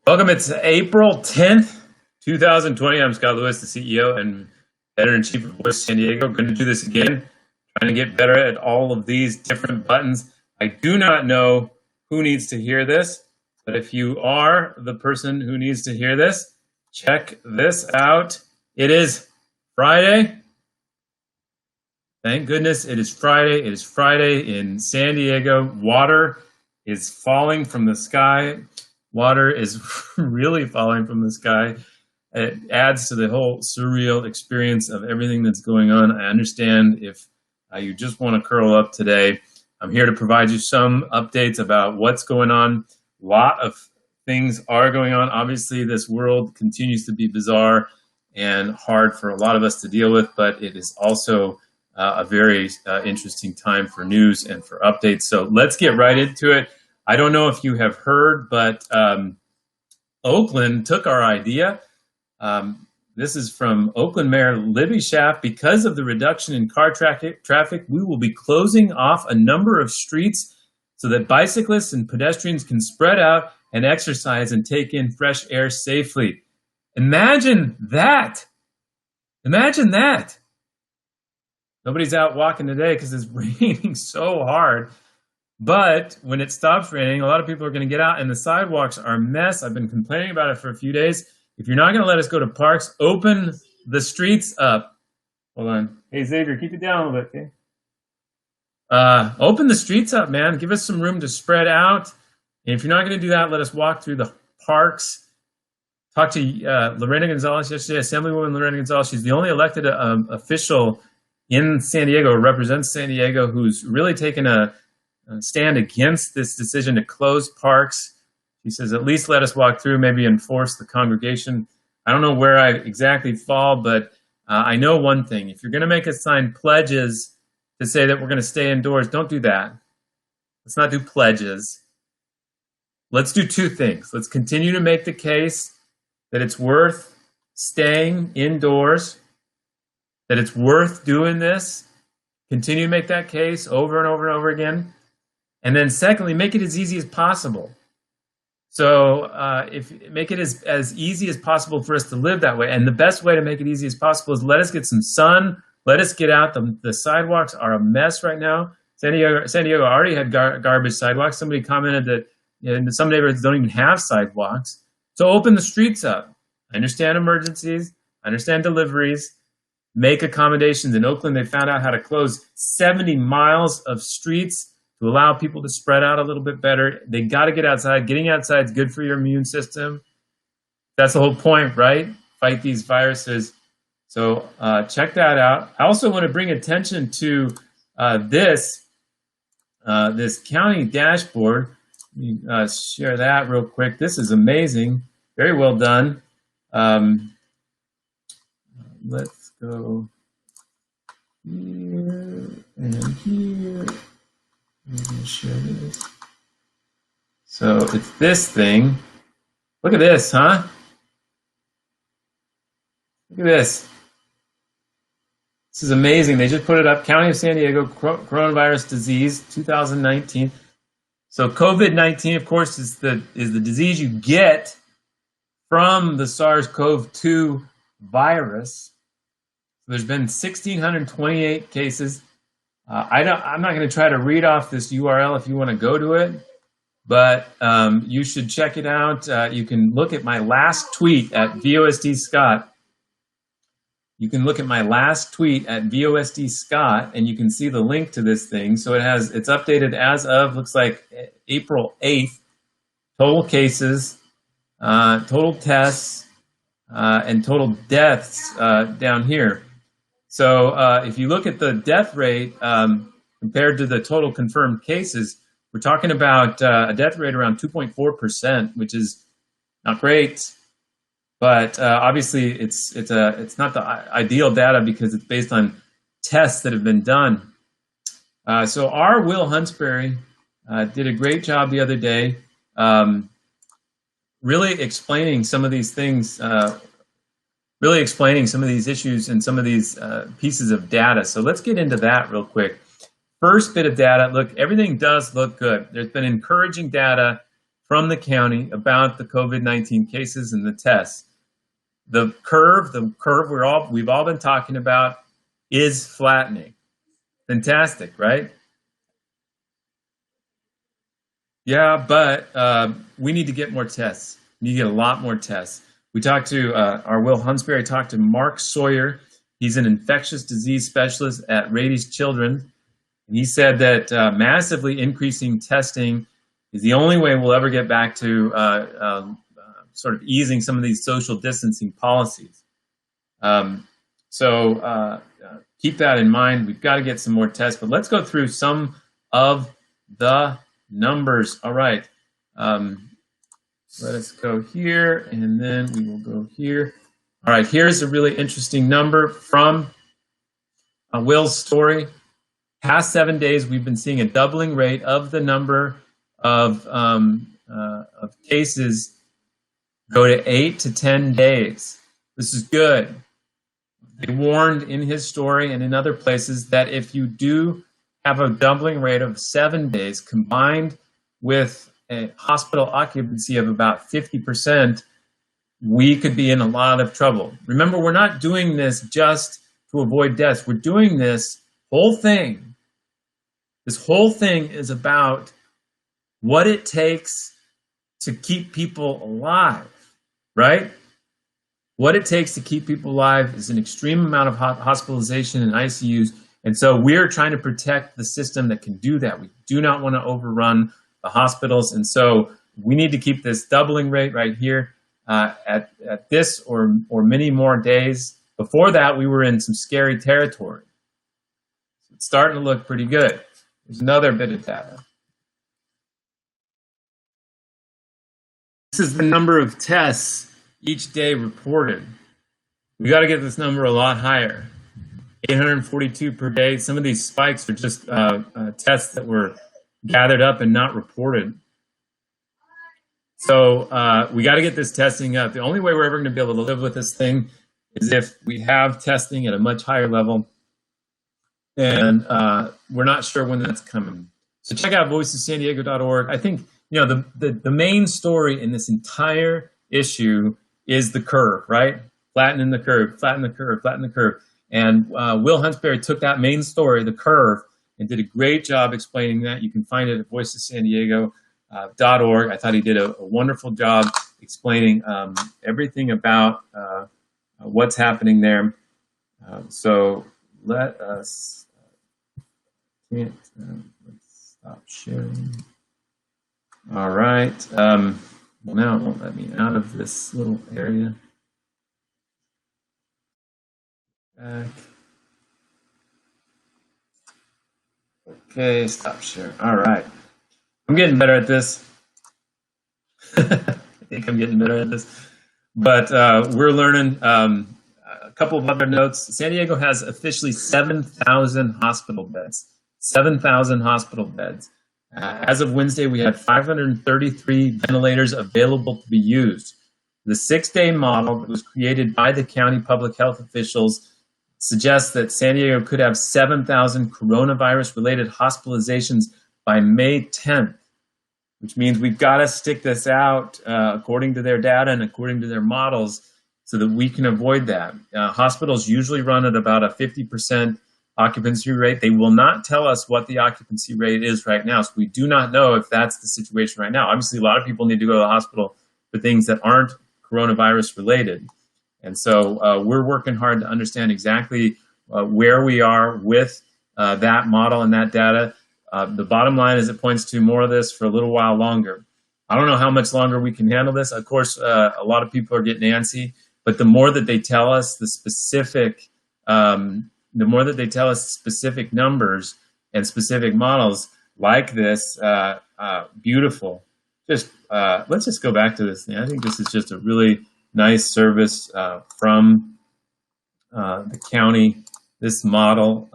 Welcome. It's April 10th, 2020. I'm Scott Lewis, the CEO and editor-in-chief of Voice San Diego. Going to do this again, trying to get better at all of these different buttons. I do not know who needs to hear this, but if you are the person who needs to hear this, check this out. It is Friday. Thank goodness it is Friday. It is Friday in San Diego. Water is falling from the sky. Water is really falling from the sky. It adds to the whole surreal experience of everything that's going on. I understand if you just want to curl up today. I'm here to provide you some updates about what's going on. A lot of things are going on. Obviously, this world continues to be bizarre and hard for a lot of us to deal with, but it is also a very interesting time for news and for updates. So let's get right into it. I don't know if you have heard, but Oakland took our idea. This is from Oakland Mayor Libby Schaaf. Because of the reduction in car traffic, we will be closing off a number of streets so that bicyclists and pedestrians can spread out and exercise and take in fresh air safely. Imagine that. Imagine that. Nobody's out walking today because it's raining so hard. But when it stops raining, a lot of people are going to get out, and the sidewalks are a mess. I've been complaining about it for a few days. If you're not going to let us go to parks, open the streets up. Hold on. Hey, Xavier, keep it down a little bit, okay? Open the streets up, man. Give us some room to spread out. And if you're not going to do that, let us walk through the parks. Talked to Lorena Gonzalez yesterday, Assemblywoman Lorena Gonzalez. She's the only elected official in San Diego, who represents San Diego, who's really taken a stand against this decision to close parks. He says, at least let us walk through, maybe enforce the congregation. I don't know where I exactly fall, but I know one thing. If you're going to make us sign pledges to say that we're going to stay indoors, don't do that. Let's not do pledges. Let's do two things. Let's continue to make the case that it's worth staying indoors, that it's worth doing this. Continue to make that case over and over and over again. And then secondly, make it as easy as possible. So make it as easy as possible for us to live that way. And the best way to make it easy as possible is let us get some sun. Let us get out. The sidewalks are a mess right now. San Diego already had garbage sidewalks. Somebody commented that some neighborhoods don't even have sidewalks. So open the streets up. I understand emergencies. I understand deliveries. Make accommodations. In Oakland, they found out how to close 70 miles of streets to allow people to spread out a little bit better. They got to get outside. Getting outside is good for your immune system. That's the whole point, right? Fight these viruses. So check that out. I also want to bring attention to this county dashboard. Let me share that real quick. This is amazing. Very well done. Let's go here and here. I'm going to share this. So it's this thing. Look at this, huh? Look at this. This is amazing. They just put it up. County of San Diego, coronavirus disease, 2019. So COVID-19, of course, is the disease you get from the SARS-CoV-2 virus. There's been 1,628 cases. I'm not going to try to read off this URL if you want to go to it, but you should check it out. You can look at my last tweet at VOSD Scott. You can look at my last tweet at VOSD Scott, and you can see the link to this thing. So it's updated as of, looks like April 8th. Total cases, total tests, and total deaths down here. So if you look at the death rate compared to the total confirmed cases, we're talking about a death rate around 2.4%, which is not great. But obviously, it's not the ideal data because it's based on tests that have been done. So our Will Huntsberry did a great job the other day, really explaining some of these things. Really explaining some of these issues and some of these pieces of data. So let's get into that real quick. First bit of data, look, everything does look good. There's been encouraging data from the county about the COVID-19 cases and the tests. The curve we've all been talking about is flattening. Fantastic, right? Yeah, but we need to get more tests. We need to get a lot more tests. We talked to our Will Hunsberry talked to Mark Sawyer. He's an infectious disease specialist at Rady's Children. And he said that massively increasing testing is the only way we'll ever get back to sort of easing some of these social distancing policies. So keep that in mind. We've got to get some more tests, but let's go through some of the numbers. All right. Let us go here, and then we will go here. All right, here's a really interesting number from Will's story. Past 7 days, we've been seeing a doubling rate of the number of cases go to 8 to 10 days. This is good. They warned in his story and in other places that if you do have a doubling rate of 7 days combined with a hospital occupancy of about 50%, we could be in a lot of trouble. Remember, we're not doing this just to avoid deaths. We're doing this whole thing. This whole thing is about what it takes to keep people alive, right? What it takes to keep people alive is an extreme amount of hospitalization and ICUs. And so we're trying to protect the system that can do that. We do not want to overrun the hospitals. And so we need to keep this doubling rate right here at this or many more days. Before that, we were in some scary territory. It's starting to look pretty good. There's another bit of data. This is the number of tests each day reported. We got to get this number a lot higher. 842 per day. Some of these spikes are just tests that were gathered up and not reported. So we got to get this testing up. The only way we're ever going to be able to live with this thing is if we have testing at a much higher level, and we're not sure when that's coming. So check out voicessandiego.org. I think the main story in this entire issue is the curve, right? Flatten the curve, flatten the curve, flatten the curve. And Will Hunsberry took that main story, the curve, and did a great job explaining that. You can find it at voicessandiego.org. I thought he did a wonderful job explaining everything about what's happening there. So let us, let's stop sharing. All right. Well, now it won't let me out of this little area. Back. Okay, stop share. All right. I'm getting better at this. I think I'm getting better at this. But we're learning a couple of other notes. San Diego has officially 7,000 hospital beds. 7,000 hospital beds. As of Wednesday, we had 533 ventilators available to be used. The 6-day model that was created by the county public health officials suggests that San Diego could have 7,000 coronavirus-related hospitalizations by May 10th, which means we've got to stick this out according to their data and according to their models so that we can avoid that. Hospitals usually run at about a 50% occupancy rate. They will not tell us what the occupancy rate is right now, so we do not know if that's the situation right now. Obviously, a lot of people need to go to the hospital for things that aren't coronavirus-related. And so we're working hard to understand exactly where we are with that model and that data. The bottom line is it points to more of this for a little while longer. I don't know how much longer we can handle this. Of course, a lot of people are getting antsy, but the more that they tell us the more that they tell us specific numbers and specific models like this, beautiful. Let's just go back to this thing. I think this is just a really nice service from the county. This model,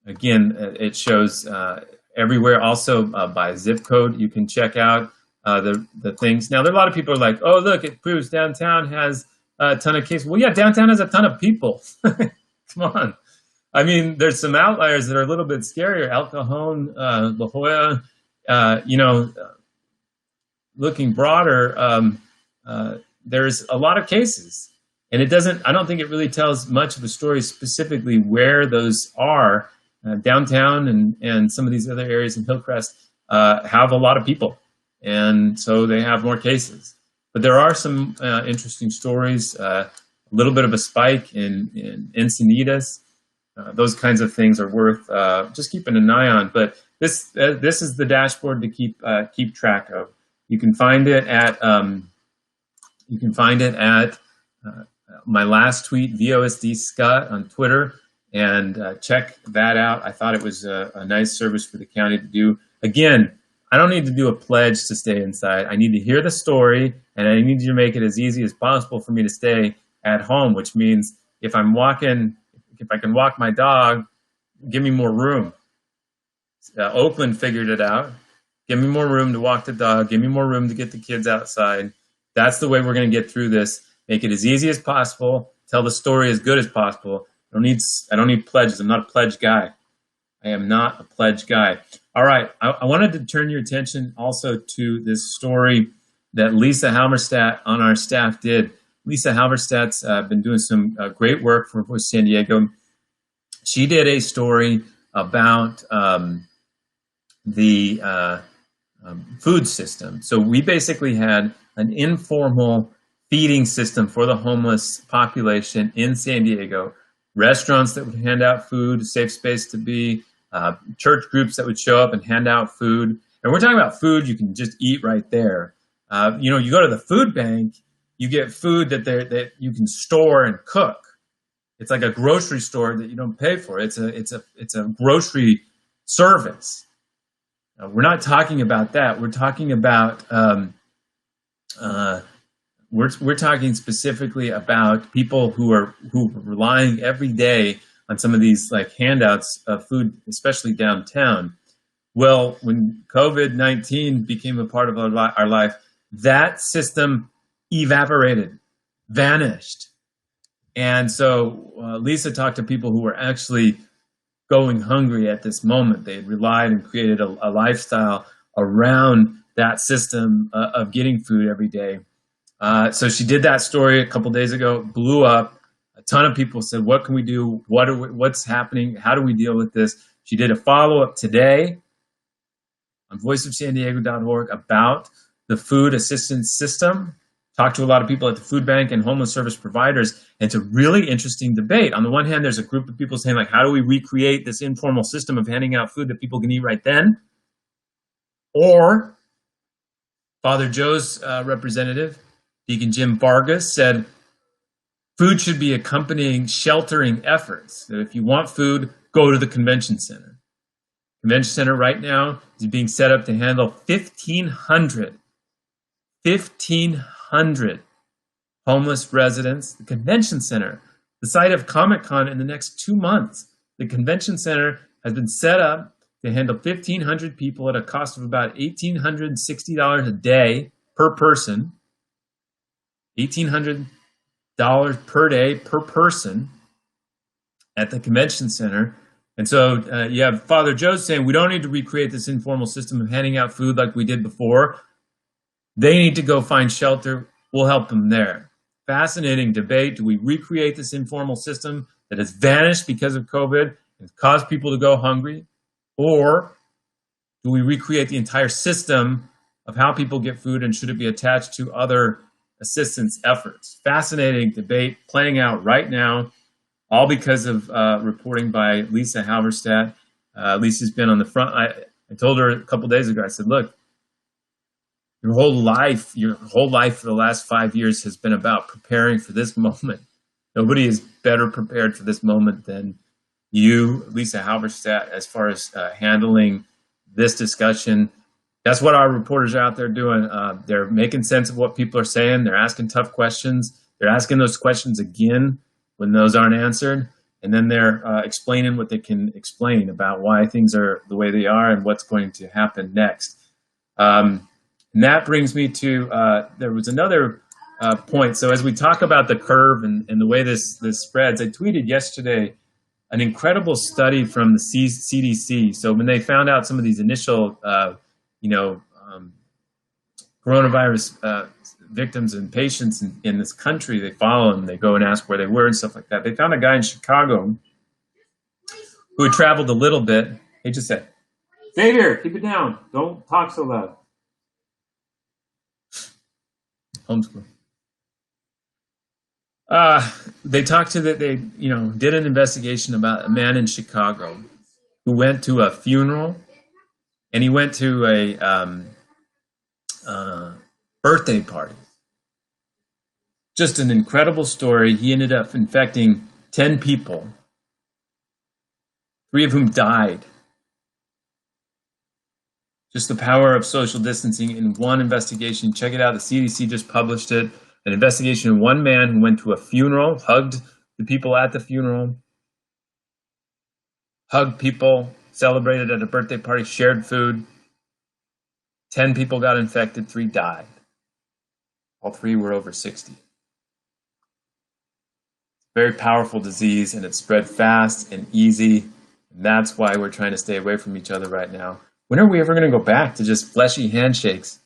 again, it shows everywhere. Also by zip code, you can check out the things. Now, there are a lot of people who are like, oh, look, it proves downtown has a ton of cases. Well, yeah, downtown has a ton of people. Come on. I mean, there's some outliers that are a little bit scarier. El Cajon, La Jolla, looking broader, there's a lot of cases, and it doesn't. I don't think it really tells much of a story specifically where those are. Downtown and some of these other areas in Hillcrest have a lot of people, and so they have more cases. But there are some interesting stories. A little bit of a spike in Encinitas. Those kinds of things are worth just keeping an eye on. But this is the dashboard to keep track of. You can find it at my last tweet, VOSD Scott on Twitter, and check that out. I thought it was a nice service for the county to do. Again, I don't need to do a pledge to stay inside. I need to hear the story, and I need you to make it as easy as possible for me to stay at home, which means if I can walk my dog, give me more room. Oakland figured it out. Give me more room to walk the dog. Give me more room to get the kids outside. That's the way we're going to get through this. Make it as easy as possible. Tell the story as good as possible. I don't need pledges. I'm not a pledge guy. I am not a pledge guy. All right. I wanted to turn your attention also to this story that Lisa Halberstadt on our staff did. Lisa Halberstadt's been doing some great work for San Diego. She did a story about the food system. So we basically had an informal feeding system for the homeless population in San Diego. Restaurants that would hand out food, a safe space to be, church groups that would show up and hand out food. And we're talking about food you can just eat right there. You go to the food bank, you get food that you can store and cook. It's like a grocery store that you don't pay for. It's a grocery service. We're not talking about that. We're talking about we're talking specifically about people who are relying every day on some of these like handouts of food, especially downtown. Well, when COVID-19 became a part of our life, that system evaporated, vanished. And so Lisa talked to people who were actually going hungry at this moment. They had relied and created a lifestyle around that system of getting food every day. So she did that story a couple days ago, blew up. A ton of people said, what can we do? What's happening? How do we deal with this? She did a follow-up today on voiceofsandiego.org about the food assistance system. Talked to a lot of people at the food bank and homeless service providers, and it's a really interesting debate. On the one hand, there's a group of people saying, like, how do we recreate this informal system of handing out food that people can eat right then? Or Father Joe's representative, Deacon Jim Vargas, said food should be accompanying sheltering efforts. That if you want food, go to the convention center. Convention center right now is being set up to handle 1,500 homeless residents. The convention center, the site of Comic-Con in the next 2 months. The convention center has been set up to handle 1,500 people at a cost of about $1,860 a day per person. $1,800 per day per person at the convention center. And so you have Father Joe saying we don't need to recreate this informal system of handing out food like we did before. They need to go find shelter. We'll help them there. Fascinating debate. Do we recreate this informal system that has vanished because of COVID and caused people to go hungry? Or do we recreate the entire system of how people get food, and should it be attached to other assistance efforts? Fascinating debate playing out right now, all because of reporting by Lisa Halberstadt. Lisa's been on the front. I told her a couple days ago, I said, look, your whole life for the last 5 years has been about preparing for this moment. Nobody is better prepared for this moment than you, Lisa Halberstadt, as far as handling this discussion. That's what our reporters are out there doing. They're making sense of what people are saying. They're asking tough questions. They're asking those questions again when those aren't answered. And then they're explaining what they can explain about why things are the way they are and what's going to happen next. And that brings me to, there was another point. So as we talk about the curve and the way this spreads, I tweeted yesterday an incredible study from the CDC. So when they found out some of these initial, coronavirus victims and patients in this country. They follow them. They go and ask where they were and stuff like that. They found a guy in Chicago who had traveled a little bit. He just said, "Xavier, keep it down. Don't talk so loud." Homeschool. They talked to they did an investigation about a man in Chicago who went to a funeral, and he went to a birthday party. Just an incredible story. He ended up infecting 10 people, 3 of whom died. Just the power of social distancing in one investigation. Check it out. The CDC just published it. An investigation of one man who went to a funeral, hugged the people at the funeral, hugged people, celebrated at a birthday party, shared food. 10 people got infected, 3 died. All 3 were over 60. Very powerful disease, and it spread fast and easy. And that's why we're trying to stay away from each other right now. When are we ever going to go back to just fleshy handshakes?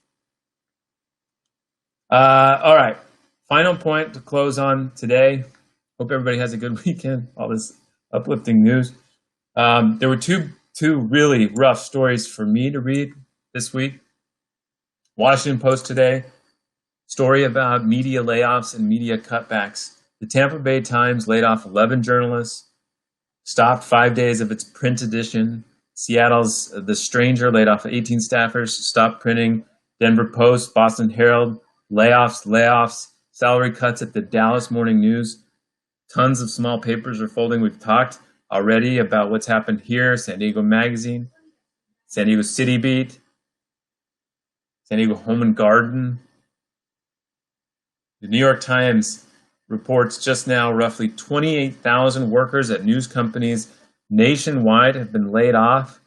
All right. Final point to close on today. Hope everybody has a good weekend. All this uplifting news. There were two really rough stories for me to read this week. Washington Post today, story about media layoffs and media cutbacks. The Tampa Bay Times laid off 11 journalists, stopped 5 days of its print edition. Seattle's The Stranger laid off 18 staffers, stopped printing. Denver Post, Boston Herald, layoffs, salary cuts at the Dallas Morning News. Tons of small papers are folding. We've talked already about what's happened here. San Diego Magazine, San Diego City Beat, San Diego Home and Garden. The New York Times reports just now roughly 28,000 workers at news companies nationwide have been laid off,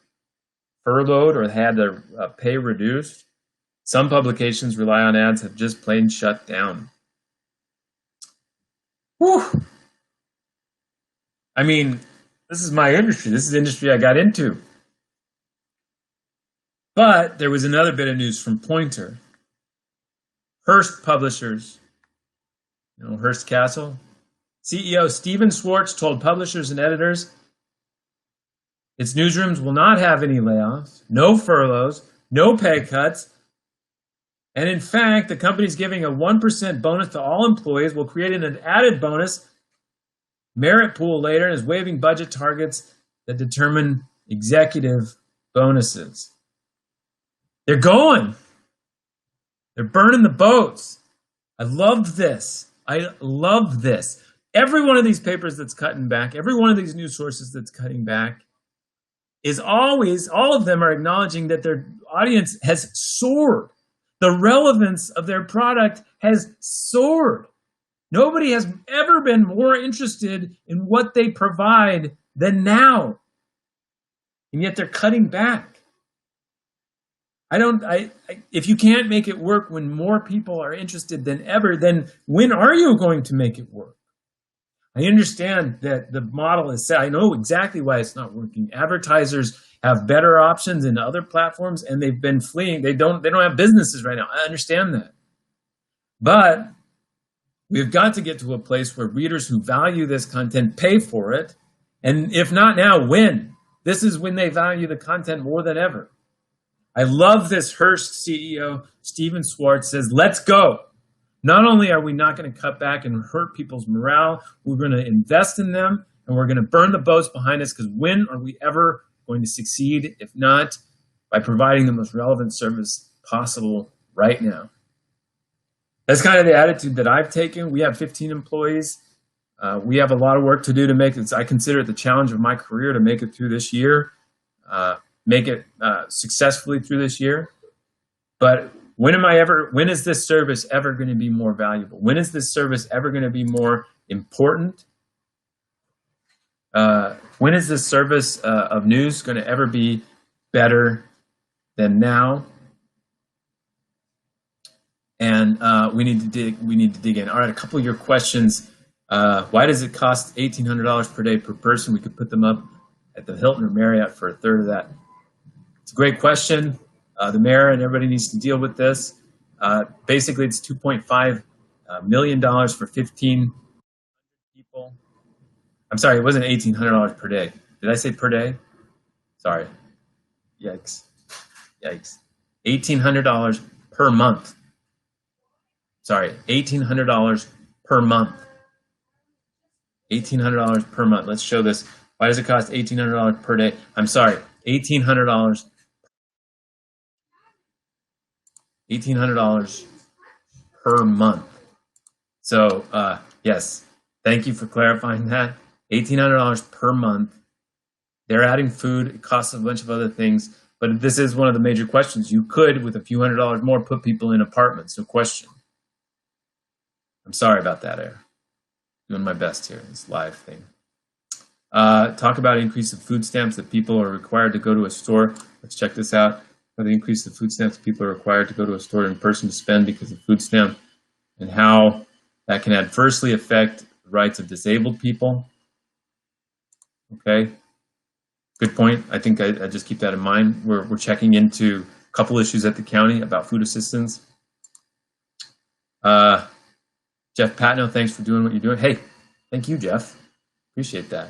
furloughed, or had their pay reduced. Some publications rely on ads have just plain shut down. Whew. I mean, this is my industry. This is the industry I got into. But there was another bit of news from Pointer. Hearst Publishers, Hearst Castle. CEO Stephen Schwartz told publishers and editors its newsrooms will not have any layoffs, no furloughs, no pay cuts. And in fact, the company's giving a 1% bonus to all employees, will create an added bonus merit pool later, and is waiving budget targets that determine executive bonuses. They're going. They're burning the boats. I loved this. Every one of these papers that's cutting back, every one of these news sources that's cutting back, is always, all of them are acknowledging that their audience has soared. The relevance of their product has soared. Nobody has ever been more interested in what they provide than now. And yet they're cutting back. If you can't make it work when more people are interested than ever, then when are you going to make it work? I understand that the model is set. I know exactly why it's not working. Advertisers have better options in other platforms, and they've been fleeing. They don't have businesses right now. I understand that. But we've got to get to a place where readers who value this content pay for it. And if not now, when? This is when they value the content more than ever. I love this Hearst CEO, Stephen Schwartz, says, let's go. Not only are we not going to cut back and hurt people's morale, we're going to invest in them, and we're going to burn the boats behind us, because when are we ever going to succeed, if not by providing the most relevant service possible right now? That's kind of the attitude that I've taken. We have 15 employees. We have a lot of work to do to make it. I consider it the challenge of my career to make it through this year, make it successfully through this year. But when is this service ever going to be more valuable? When is this service ever going to be more important? When is this service of news going to ever be better than now? And we need to dig in. All right, a couple of your questions. Why does it cost $1,800 per day per person? We could put them up at the Hilton or Marriott for a third of that. It's a great question. The mayor and everybody needs to deal with this. Basically, it's $2.5 million for 15 people. I'm sorry, it wasn't $1,800 per day. Did I say per day? Sorry. Yikes. $1,800 per month. Sorry, $1,800 per month. $1,800 per month. Let's show this. Why does it cost $1,800 per day? I'm sorry, $1,800 per month. So, yes, thank you for clarifying that. $1,800 per month. They're adding food. It costs a bunch of other things. But this is one of the major questions. You could, with a few $100s more, put people in apartments. No question. I'm sorry about that, Air. Doing my best here, this live thing. Talk about increase of food stamps that people are required to go to a store. Let's check this out. For the increase of food stamps, people are required to go to a store in person to spend because of food stamp, and how that can adversely affect the rights of disabled people. Okay, good point. I think I just keep that in mind. We're checking into a couple issues at the county about food assistance. Jeff Patno, thanks for doing what you're doing. Hey, thank you, Jeff. Appreciate that.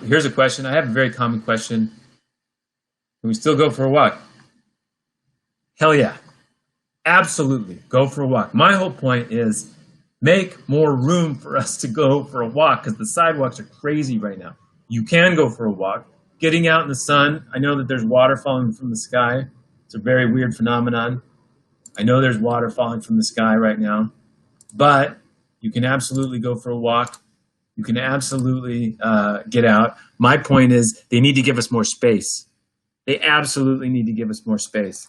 Here's a question. I have a very common question. Can we still go for a walk? Hell yeah. Absolutely. Go for a walk. My whole point is make more room for us to go for a walk because the sidewalks are crazy right now. You can go for a walk. Getting out in the sun. I know that there's water falling from the sky. It's a very weird phenomenon. I know there's water falling from the sky right now. But you can absolutely go for a walk. You can absolutely get out. My point is they need to give us more space. They absolutely need to give us more space.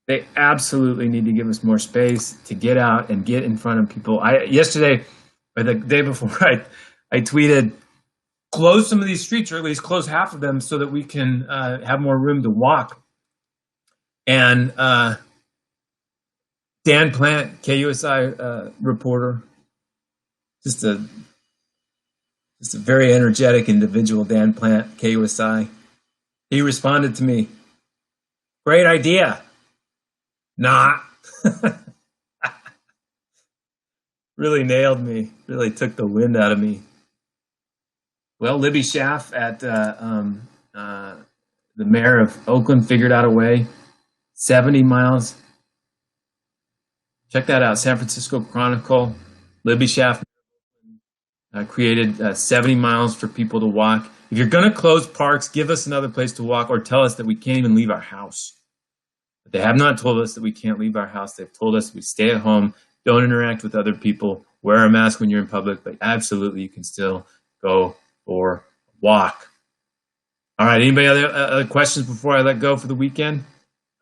They absolutely need to give us more space to get out and get in front of people. Yesterday, or the day before, I tweeted, close some of these streets, or at least close half of them so that we can have more room to walk. And Dan Plant, KUSI reporter, just a very energetic individual, Dan Plant, KUSI. He responded to me, great idea. Nah. Really nailed me, really took the wind out of me. Well, Libby Schaaf at the mayor of Oakland figured out a way. 70 miles. Check that out, San Francisco Chronicle. Libby Schaaf created 70 miles for people to walk. If you're going to close parks, give us another place to walk or tell us that we can't even leave our house. But they have not told us that we can't leave our house. They've told us we stay at home, don't interact with other people, wear a mask when you're in public, but absolutely you can still go for a walk. All right, anybody other questions before I let go for the weekend?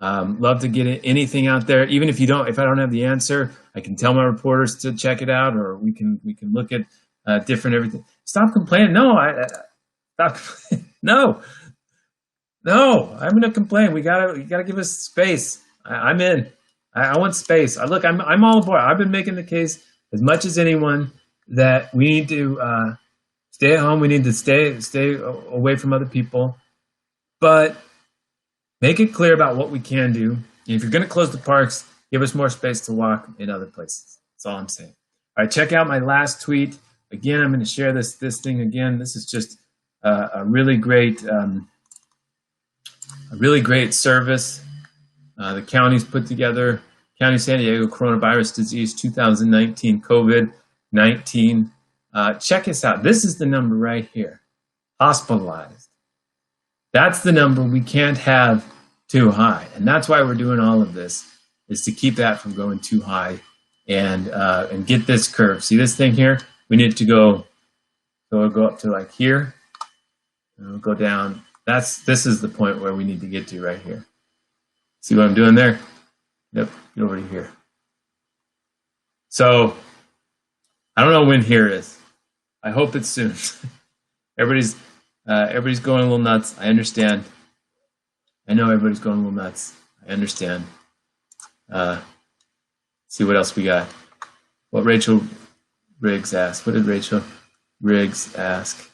Love to get anything out there. Even if I don't have the answer, I can tell my reporters to check it out, or we can look at different everything. Stop complaining. No, stop complaining. No, I'm gonna complain. You gotta give us space. I'm in. I want space. I'm all aboard. I've been making the case as much as anyone that we need to stay at home. We need to stay away from other people, but make it clear about what we can do. And if you're going to close the parks, give us more space to walk in other places. That's all I'm saying. All right, check out my last tweet. Again, I'm going to share this thing again. This is just a really great service. The county's put together. County of San Diego Coronavirus Disease 2019 COVID-19. Check us out. This is the number right here. Hospitalized. That's the number we can't have too high. And that's why we're doing all of this, is to keep that from going too high and get this curve. See this thing here? We need to go up to like here. And we'll go down. This is the point where we need to get to right here. See what I'm doing there? Yep, get over to here. So I don't know when here is. I hope it's soon. Everybody's going a little nuts. I understand. I know everybody's going a little nuts. I understand. See what else we got. What Rachel Riggs asked. What did Rachel Riggs ask?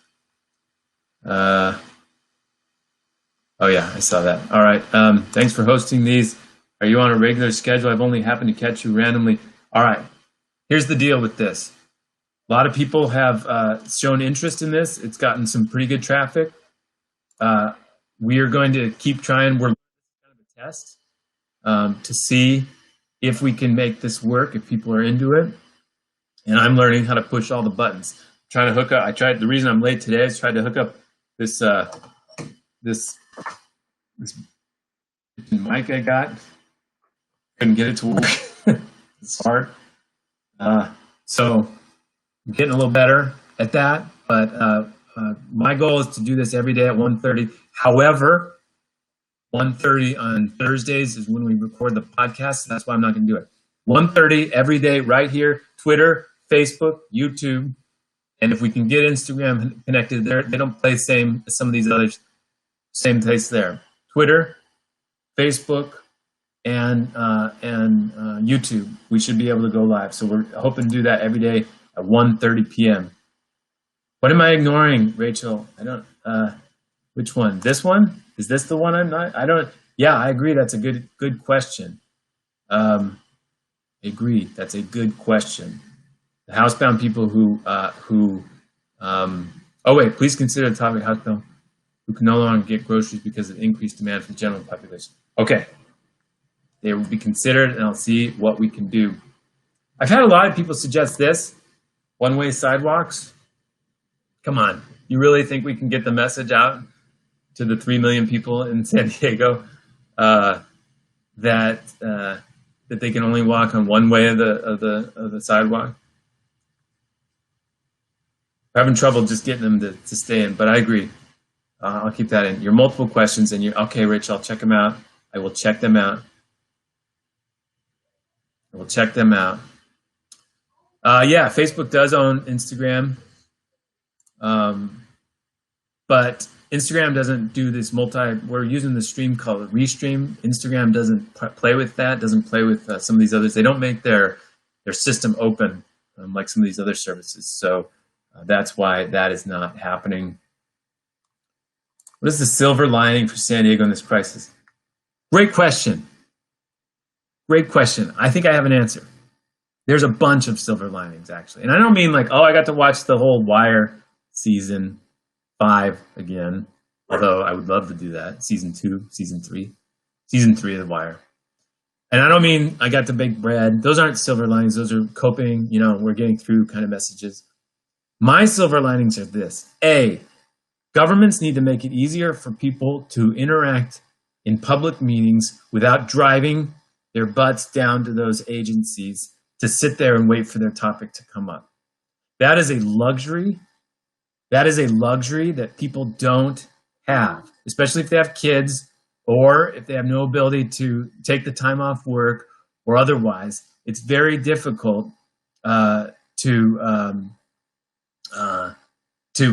Oh yeah, I saw that. All right. Thanks for hosting these. Are you on a regular schedule? I've only happened to catch you randomly. All right. Here's the deal with this. A lot of people have shown interest in this. It's gotten some pretty good traffic. We are going to keep trying. We're kind of a test to see if we can make this work, if people are into it. And I'm learning how to push all the buttons. Trying to hook up. The reason I'm late today is tried to hook up this mic I got. Couldn't get it to work. It's hard. So I'm getting a little better at that. But my goal is to do this every day at 1:30. However, 1:30 on Thursdays is when we record the podcast. So that's why I'm not going to do it. 1:30 every day right here. Twitter, Facebook, YouTube. And if we can get Instagram connected there, they don't play same as some of these others. Same place there. Twitter, Facebook, and YouTube. We should be able to go live. So we're hoping to do that every day at 1:30 p.m. What am I ignoring, Rachel? I don't. Which one? This one? Is this the one I'm not? I don't. Yeah, I agree. That's a good question. I agree. That's a good question. The housebound people who. Oh wait, please consider the topic housebound who can no longer get groceries because of increased demand from the general population. Okay. They will be considered, and I'll see what we can do. I've had a lot of people suggest this, one-way sidewalks. Come on. You really think we can get the message out to the 3 million people in San Diego that they can only walk on one way of the sidewalk? I'm having trouble just getting them to stay in, but I agree. I'll keep that in. Your multiple questions, and okay, Rich, I'll check them out. I will check them out. We'll check them out. Yeah, Facebook does own Instagram. But Instagram doesn't do this we're using the stream called Restream. Instagram doesn't play with that, doesn't play with some of these others. They don't make their system open like some of these other services. So that's why that is not happening. What is the silver lining for San Diego in this crisis? Great question. Great question. I think I have an answer. There's a bunch of silver linings, actually. And I don't mean like, oh, I got to watch the whole Wire season 5 again, although I would love to do that. Season 2, season 3. Season 3 of The Wire. And I don't mean I got to bake bread. Those aren't silver linings. Those are coping, we're getting through kind of messages. My silver linings are this. A, governments need to make it easier for people to interact in public meetings without driving their butts down to those agencies to sit there and wait for their topic to come up. That is a luxury. That is a luxury that people don't have, especially if they have kids or if they have no ability to take the time off work or otherwise. It's very difficult to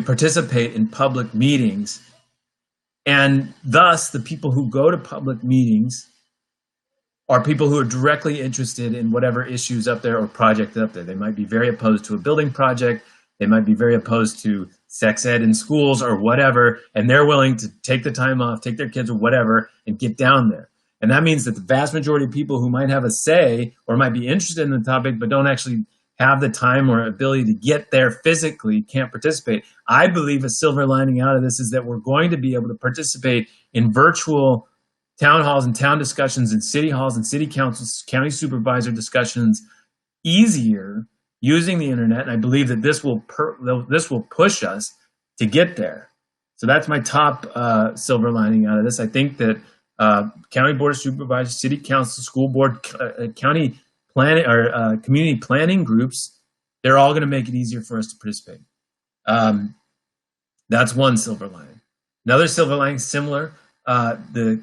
participate in public meetings. And thus, the people who go to public meetings are people who are directly interested in whatever issues up there or project up there. They might be very opposed to a building project. They might be very opposed to sex ed in schools or whatever, and they're willing to take the time off, take their kids or whatever, and get down there. And that means that the vast majority of people who might have a say or might be interested in the topic but don't actually have the time or ability to get there physically can't participate. I believe a silver lining out of this is that we're going to be able to participate in virtual town halls and town discussions and city halls and city councils, county supervisor discussions easier using the internet. And I believe that this will push us to get there. So that's my top silver lining out of this. I think that county board of supervisors, city council, school board, county planning or community planning groups, they're all going to make it easier for us to participate. That's one silver lining. Another silver lining, similar. The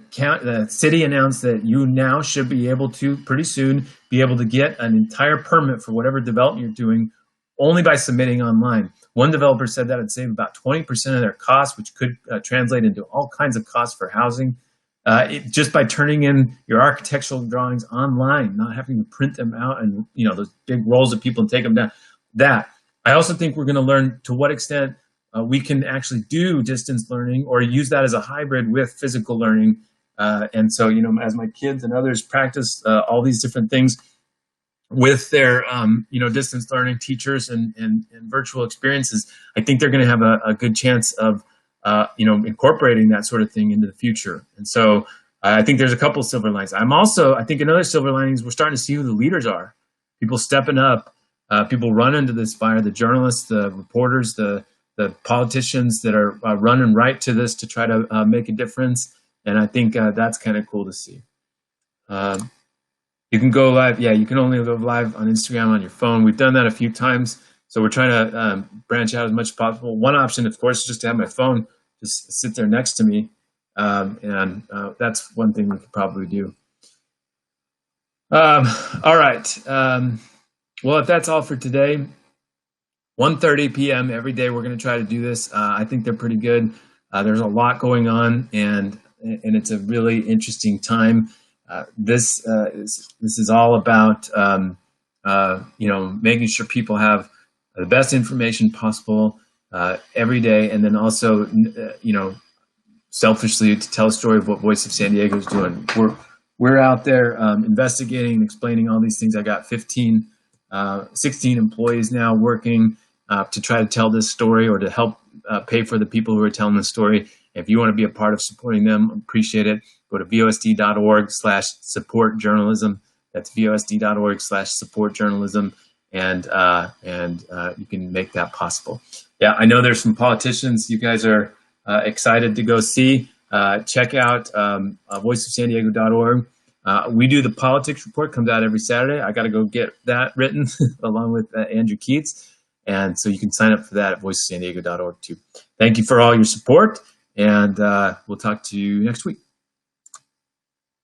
city announced that you now should be able to, pretty soon, be able to get an entire permit for whatever development you're doing only by submitting online. One developer said that it'd save about 20% of their costs, which could translate into all kinds of costs for housing. Just by turning in your architectural drawings online, not having to print them out and those big rolls of people and take them down. That I also think we're going to learn to what extent we can actually do distance learning or use that as a hybrid with physical learning. And so, as my kids and others practice all these different things with their, distance learning teachers and virtual experiences, I think they're going to have a good chance of, incorporating that sort of thing into the future. And so I think there's a couple of silver linings. I think another silver lining is we're starting to see who the leaders are. People stepping up, people run into this fire, the journalists, the reporters, the politicians that are running right to this to try to make a difference. And I think that's kind of cool to see. You can go live. Yeah, you can only go live on Instagram on your phone. We've done that a few times. So we're trying to branch out as much as possible. One option, of course, is just to have my phone just sit there next to me. And that's one thing we could probably do. All right. Well, if that's all for today, 1:30 p.m. every day, we're going to try to do this. I think they're pretty good. There's a lot going on, and it's a really interesting time. This is all about making sure people have the best information possible every day, and then also selfishly to tell a story of what Voice of San Diego is doing. We're out there investigating and explaining all these things. I got 16 employees now working to try to tell this story or to help pay for the people who are telling the story. If you want to be a part of supporting them, appreciate it. Go to vosd.org/support journalism. That's vosd.org/support journalism. And you can make that possible. Yeah, I know there's some politicians you guys are excited to go see. Check out voiceofsandiego.org. We do the politics report, comes out every Saturday. I got to go get that written along with Andrew Keats. And so you can sign up for that at voiceofsandiego.org too. Thank you for all your support, and we'll talk to you next week.